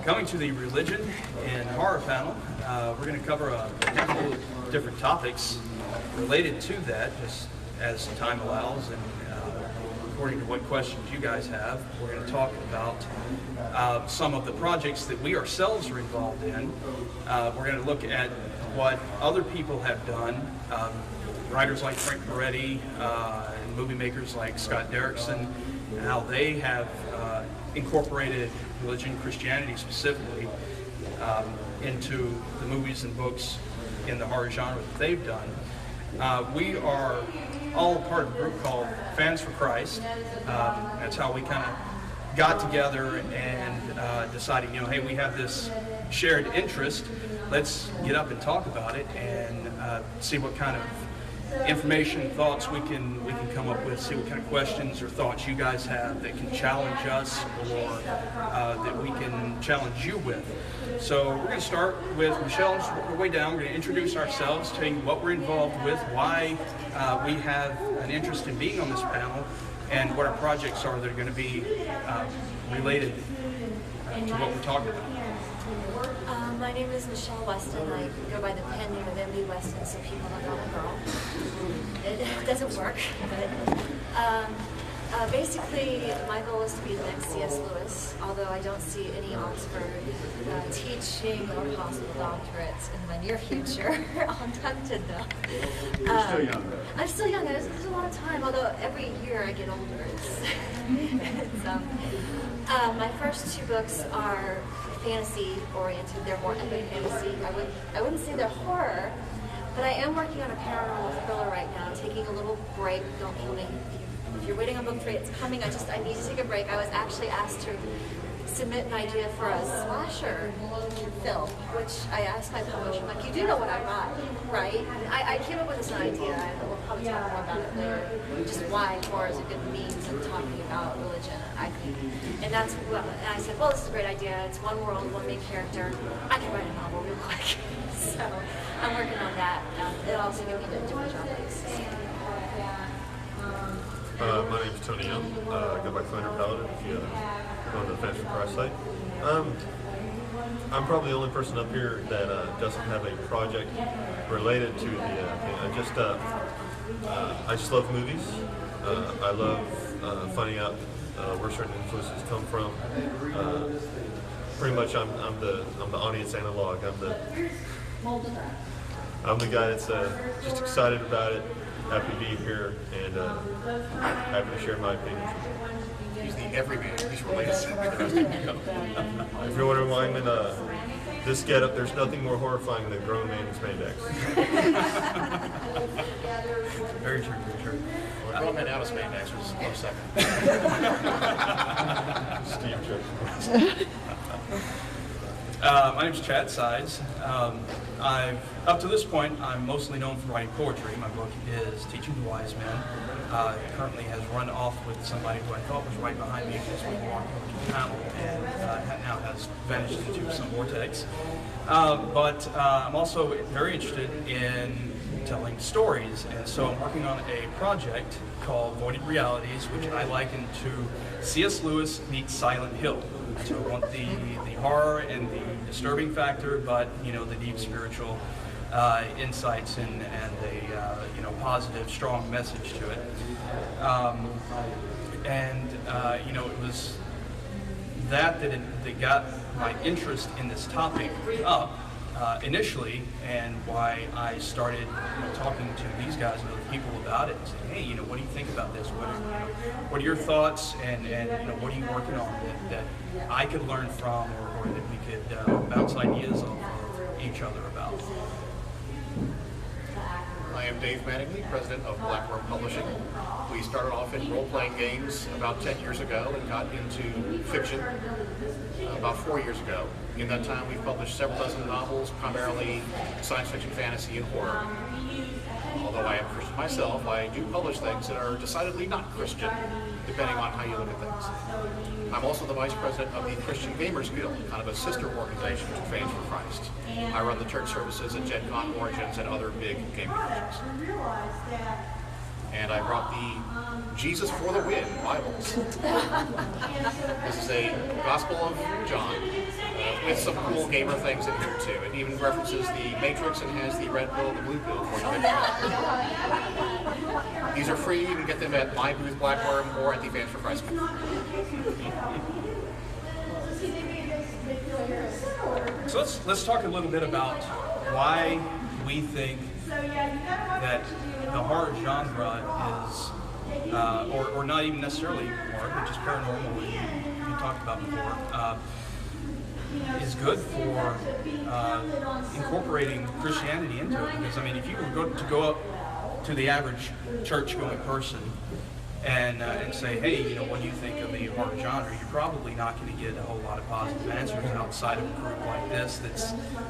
Coming to the religion and horror panel, we're going to cover a handful of different topics related to that, just as time allows, and according to what questions you guys have. We're going to talk about some of the projects that we ourselves are involved in. We're going to look at what other people have done, writers like Frank Peretti, and movie makers like Scott Derrickson, and how they have incorporated religion, Christianity specifically, into the movies and books in the horror genre that they've done. We are all part of a group called Fans for Christ. That's how we kind of got together and decided, hey, we have this shared interest. Let's get up and talk about it and see what kind of information and thoughts we can come up with, see what kind of questions or thoughts you guys have that can challenge us or that we can challenge you with. So we're going to start with Michelle. Just work our way down. We're going to introduce ourselves, tell you what we're involved with, why we have an interest in being on this panel, and what our projects are that are going to be related to what we're talking about. My name is Michelle Weston. I go by the pen name of MB Weston, so people don't know I'm a girl. It doesn't work, but basically my goal is to be the next C.S. Lewis, although I don't see any Oxford teaching or possible doctorates in my near future. I'm tempted though. You're still young. I'm still young. There's a lot of time, although every year I get older. My first two books are fantasy oriented. They're more epic fantasy. I wouldn't say they're horror, but I am working on a paranormal thriller right now, taking a little break. Don't kill me. If you're waiting on book 3, it's coming. I need to take a break. I was actually asked to submit an idea for a slasher film, which I asked my publisher, like, you do know what I write, right? I came up with this idea, and we'll probably talk more about it later, just why horror is a good means of talking about religion, I think. And that's what, and I said, well, this is a great idea. It's one world, one main character. I can write a novel real quick. So I'm working on that. It'll also give me the different genres. My name's Tony Young. I go by Thunder Paladin if you go on the Fans for Christ site. I'm probably the only person up here that doesn't have a project related to the thing. I just love movies. I love finding out where certain influences come from. Pretty much, I'm the audience analog. I'm the guy that's just excited about it, happy to be here, and happy to share my opinions. He's the everyman. He's related. If you're wondering why I'm in this getup, there's nothing more horrifying than grown men in spandex. Very true, very true. Well, grown men out of spandex was a close second. Steve Jobs. My name is Chad Sides. Up to this point, I'm mostly known for writing poetry. My book is Teaching the Wise Men. It currently has run off with somebody who I thought was right behind me as we walked into the panel, and now has vanished into some vortex. But I'm also very interested in telling stories, and so I'm working on a project called Voided Realities, which I liken to C.S. Lewis meets Silent Hill. So I want the horror and the disturbing factor, but the deep spiritual insights and a positive, strong message to it. It was that got my interest in this topic up initially, and why I started talking to these guys and other people about it, and saying, hey, what do you think about this? What are your thoughts, and what are you working on that I could learn from, or that we could bounce ideas off of each other about? I am Dave Mattingly, president of Blackworm Publishing. We started off in role-playing games about 10 years ago and got into fiction about 4 years ago. In that time, we've published several dozen novels, primarily science fiction, fantasy, and horror. Although I am Christian myself, I do publish things that are decidedly not Christian, depending on how you look at things. I'm also the vice president of the Christian Gamers Guild, kind of a sister organization to Fans for Christ. I run the church services at Gen Con Origins and other big game conventions. And I brought the Jesus for the Win Bibles. This is a Gospel of John, with some cool gamer things in here too. It even references the Matrix and has the red pill and the blue pill for you. Oh, yeah. These are free. You can get them at my booth, Blackworm, or at the Fans for Christ booth. So let's talk a little bit about why we think that the horror genre is, or not even necessarily horror, but just paranormal, what you talked about before, is good for incorporating Christianity into it. Because I mean, if you were to go up to the average church-going person and say, hey, you know, what do you think of the horror genre? You're probably not going to get a whole lot of positive answers outside of a group like this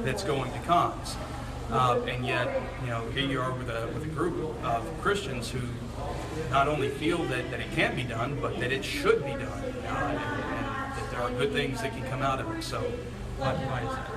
that's going to cons. And yet, you know, here you are with a group of Christians who not only feel that it can be done, but that it should be done, and that there are good things that can come out of it. So, why is that?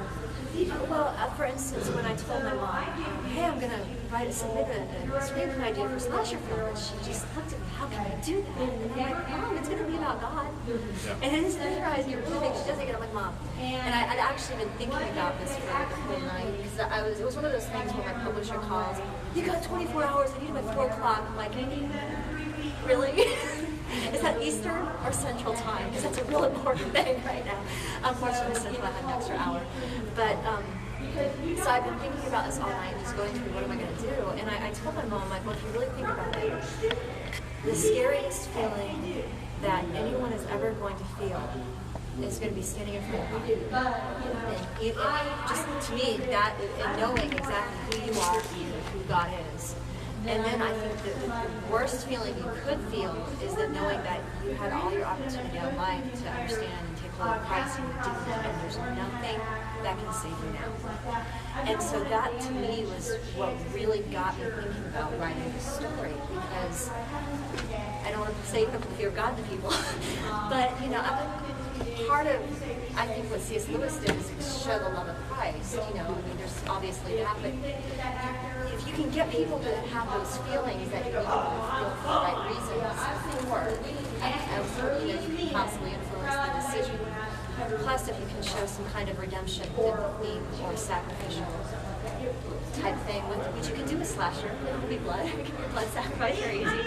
Well, for instance, when I told my mom, hey, I'm going to submit a screenplay idea for a slasher film, and she just looked at me, how can I do that? And I'm like, Mom, it's going to be about God. Yeah. And it's in her eyes, and you really think she doesn't get it. I'm like, Mom. And I'd actually been thinking about this for the whole night, because it was one of those things where my publisher calls, you got 24 hours, I need it by 4 o'clock. I'm like, really? Is that Eastern or Central Time? Because that's a real important thing right now. Unfortunately, Central I had an extra hour. But, so I've been thinking about this all night, just going through what am I going to do. And I told my mom, like, well, if you really think about it, the scariest feeling that anyone is ever going to feel is going to be standing in front of God. And just to me, that, and knowing exactly who you are and who God is. And then I think that the worst feeling you could feel is that knowing that you had all your opportunity in life to understand and take hold of Christ and you didn't, and there's nothing that can save you now. And so that to me was what really got me thinking about writing this story, because I don't want to say you have to fear God to people, but you know, part of, I think what C.S. Lewis did is show the love of Christ. You know, I mean, there's obviously that, but if you can get people to have those feelings that you're able to feel for the right reasons, or you can possibly influence the decision. Plus, if you can show some kind of redemption, empathy, or sacrificial type thing, which you can do with slasher, it'll be blood sacrifice, very easy.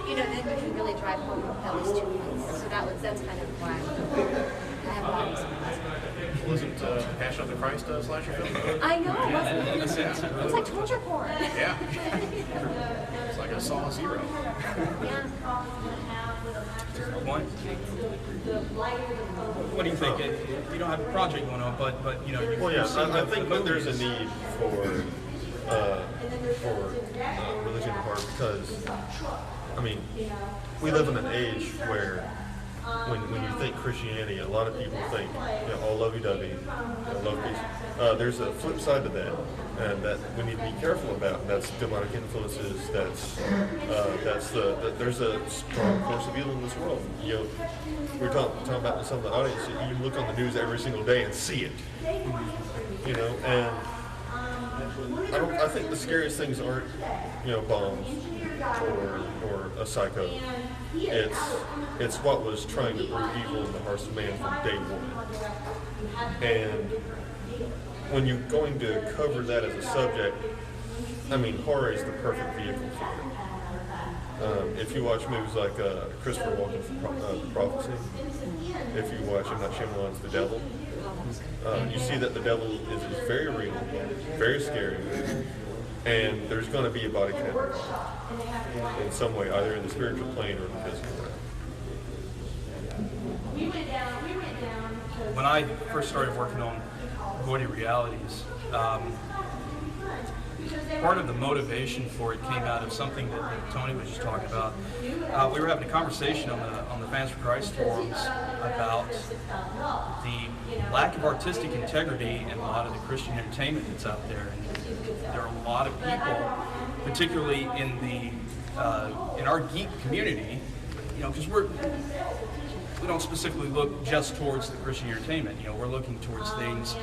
You know, then you can really drive home those 2 points. So that's kind of why I have bodies. Wasn't Passion of the Christ a slasher film? I know, it wasn't. In a sense, It was like torture porn. Yeah. It's like I saw Zero. Yeah. Point. What do you think? You don't have a project going on, but you know. Well, yeah, I think that there's a need for religion and horror, because, I mean, we live in an age where when you think Christianity, a lot of people think, you know, all lovey-dovey, love peace. There's a flip side to that, and that we need to be careful about. That's demonic influences. There's a strong force of evil in this world. You know, we're talking about some of the audience. You look on the news every single day and see it. You know, and I think the scariest things aren't, you know, bombs or a psycho. It's what was trying to brew evil in the hearts of man from day one. And when you're going to cover that as a subject, I mean, horror is the perfect vehicle for it. If you watch movies like Christopher Walken's Prophecy, if you watch M. Night Shyamalan's The Devil, you see that the devil is very real, very scary, and there's going to be a body count in some way, either in the spiritual plane or the physical plane. When I first started working on Void Realities, part of the motivation for it came out of something that Tony was just talking about. We were having a conversation on the Fans for Christ forums about the lack of artistic integrity in a lot of the Christian entertainment that's out there. And there are a lot of people, particularly in our geek community, you know, because we don't specifically look just towards the Christian entertainment. You know, we're looking towards things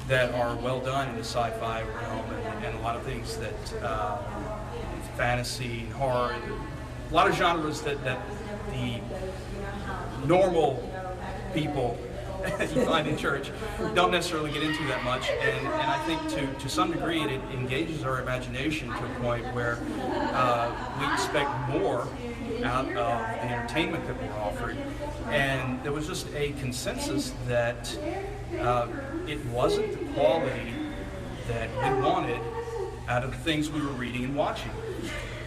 that are well done in the sci-fi realm, and a lot of things that fantasy, horror, a lot of genres that the normal people you find in church don't necessarily get into that much, and I think to some degree it engages our imagination to a point where we expect more out of the entertainment that we're offered, and there was just a consensus that it wasn't the quality that we wanted out of the things we were reading and watching.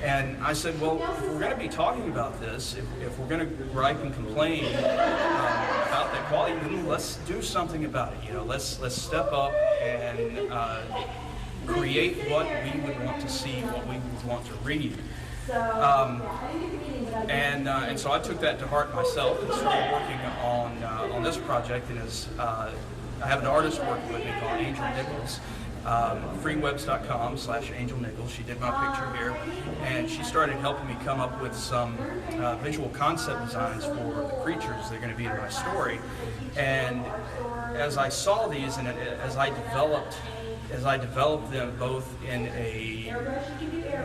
And I said, well, if we're going to be talking about this, if we're going to gripe and complain about that quality, then let's do something about it. You know, let's step up and create what we would want to see, what we would want to read. And so I took that to heart myself and started working on this project. And as I have an artist working with me called Angel Nichols. freewebs.com/Angel Nichols. She did my picture here, and she started helping me come up with some visual concept designs for the creatures that are going to be in my story. And as I saw these, and as I developed them both in a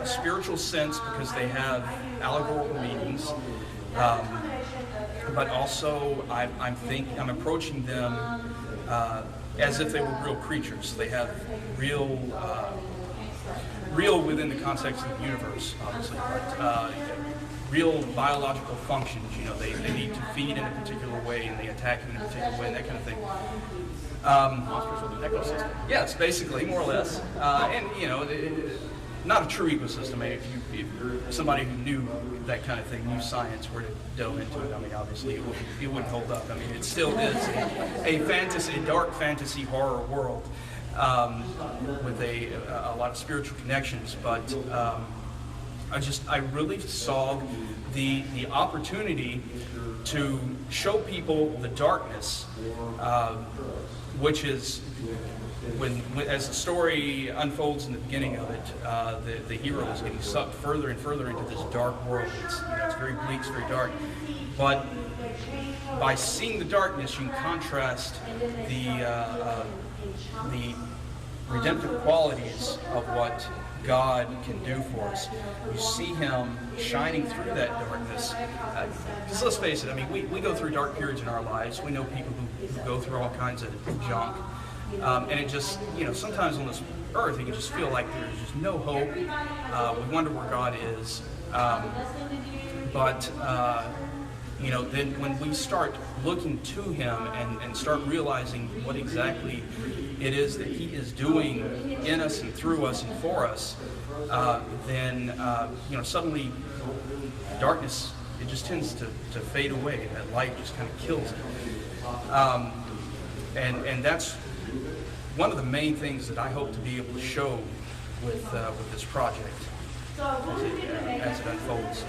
spiritual sense because they have allegorical meanings, but also I'm approaching them as if they were real creatures. They have real within the context of the universe, obviously, but real biological functions. You know, they need to feed in a particular way, and they attack in a particular way, and that kind of thing. Monsters with an ecosystem. Yes, basically, more or less. And you know, not a true ecosystem. I mean, if somebody who knew that kind of thing, knew science, were to delve into it, I mean, obviously it wouldn't hold up. I mean, it still is a fantasy, a dark fantasy horror world with a lot of spiritual connections. But I really saw the opportunity to show people the darkness, which is as the story unfolds in the beginning of it, the hero is getting sucked further and further into this dark world. It's very bleak, it's very dark. But by seeing the darkness, you can contrast the redemptive qualities of what God can do for us. You see Him shining through that darkness. Because let's face it, I mean, we go through dark periods in our lives. We know people who go through all kinds of junk. And it just, you know, sometimes on this earth, you can just feel like there's just no hope. We wonder where God is. You know, then when we start looking to Him and start realizing what exactly it is that He is doing in us and through us and for us, then, you know, suddenly darkness, it just tends to fade away. That light just kind of kills it. And that's one of the main things that I hope to be able to show with this project as it unfolds.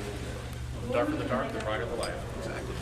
The darker the dark, the brighter the light. Exactly.